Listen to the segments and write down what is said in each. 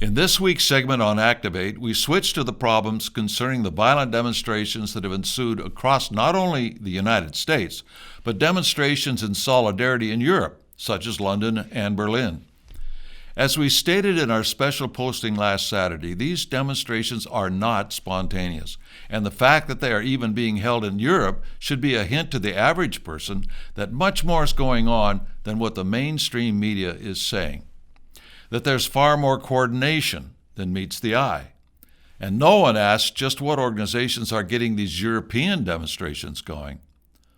In this week's segment on Activate, we switch to the problems concerning the violent demonstrations that have ensued across not only the United States, but demonstrations in solidarity in Europe, such as London and Berlin. As we stated in our special posting last Saturday, these demonstrations are not spontaneous, and the fact that they are even being held in Europe should be a hint to the average person that much more is going on than what the mainstream media is saying. That there's far more coordination than meets the eye. And no one asks just what organizations are getting these European demonstrations going.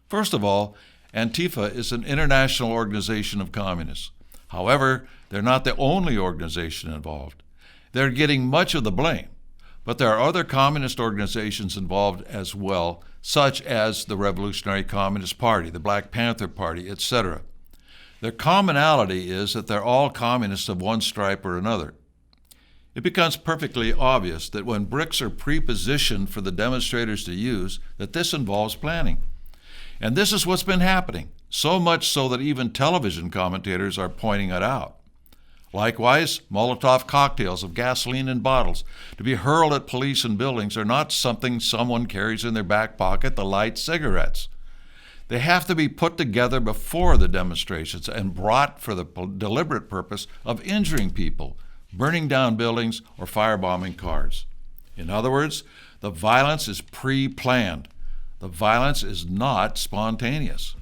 First of all, Antifa is an international organization of communists. However, they're not the only organization involved. They're getting much of the blame, but there are other communist organizations involved as well, such as the Revolutionary Communist Party, the Black Panther Party, etc. Their commonality is that they're all communists of one stripe or another. It becomes perfectly obvious that when bricks are pre-positioned for the demonstrators to use, that this involves planning. And this is what's been happening, so much so that even television commentators are pointing it out. Likewise, Molotov cocktails of gasoline in bottles to be hurled at police and buildings are not something someone carries in their back pocket to light cigarettes. They have to be put together before the demonstrations and brought for the deliberate purpose of injuring people, burning down buildings, or firebombing cars. In other words, the violence is pre-planned. The violence is not spontaneous.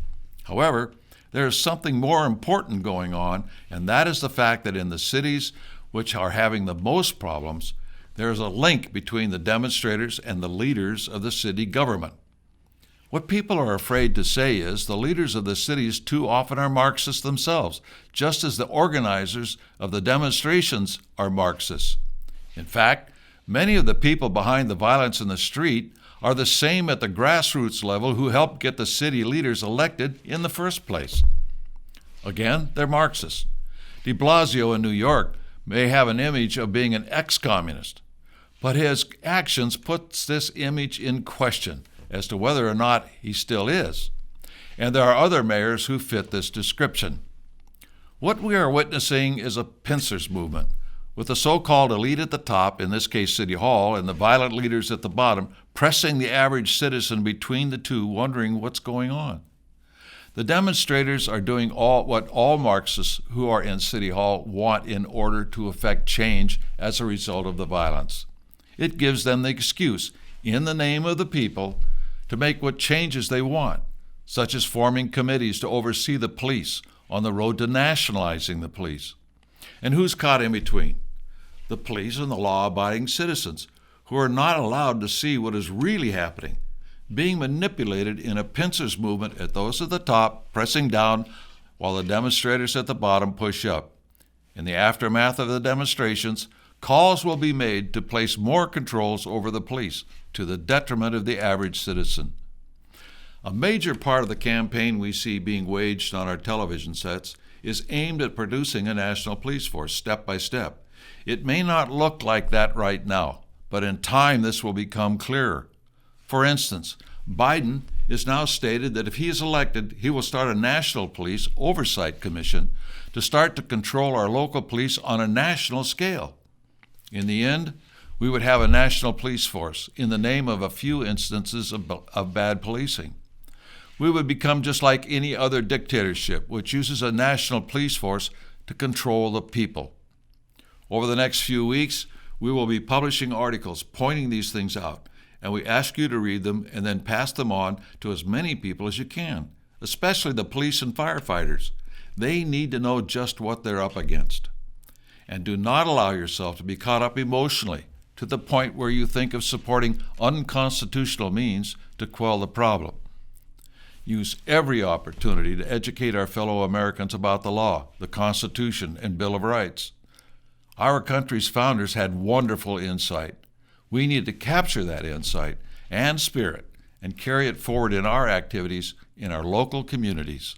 However, there is something more important going on, and that is the fact that in the cities which are having the most problems, there is a link between the demonstrators and the leaders of the city government. What people are afraid to say is the leaders of the cities too often are Marxists themselves, just as the organizers of the demonstrations are Marxists. In fact, many of the people behind the violence in the street are the same at the grassroots level who helped get the city leaders elected in the first place. Again, they're Marxists. De Blasio in New York may have an image of being an ex-communist, but his actions puts this image in question as to whether or not he still is. And there are other mayors who fit this description. What we are witnessing is a pincers movement, with the so-called elite at the top, in this case City Hall, and the violent leaders at the bottom, pressing the average citizen between the two, wondering what's going on. The demonstrators are doing what all Marxists who are in City Hall want in order to effect change as a result of the violence. It gives them the excuse, in the name of the people, to make what changes they want, such as forming committees to oversee the police on the road to nationalizing the police. And who's caught in between? The police and the law-abiding citizens, who are not allowed to see what is really happening, being manipulated in a pincers movement at those at the top, pressing down, while the demonstrators at the bottom push up. In the aftermath of the demonstrations, calls will be made to place more controls over the police, to the detriment of the average citizen. A major part of the campaign we see being waged on our television sets is aimed at producing a national police force step by step. It may not look like that right now, but in time this will become clearer. For instance, Biden has now stated that if he is elected, he will start a national police oversight commission to start to control our local police on a national scale. In the end, we would have a national police force in the name of a few instances of bad policing. We would become just like any other dictatorship, which uses a national police force to control the people. Over the next few weeks, we will be publishing articles pointing these things out, and we ask you to read them and then pass them on to as many people as you can, especially the police and firefighters. They need to know just what they're up against. And do not allow yourself to be caught up emotionally to the point where you think of supporting unconstitutional means to quell the problem. Use every opportunity to educate our fellow Americans about the law, the Constitution, and Bill of Rights. Our country's founders had wonderful insight. We need to capture that insight and spirit and carry it forward in our activities in our local communities.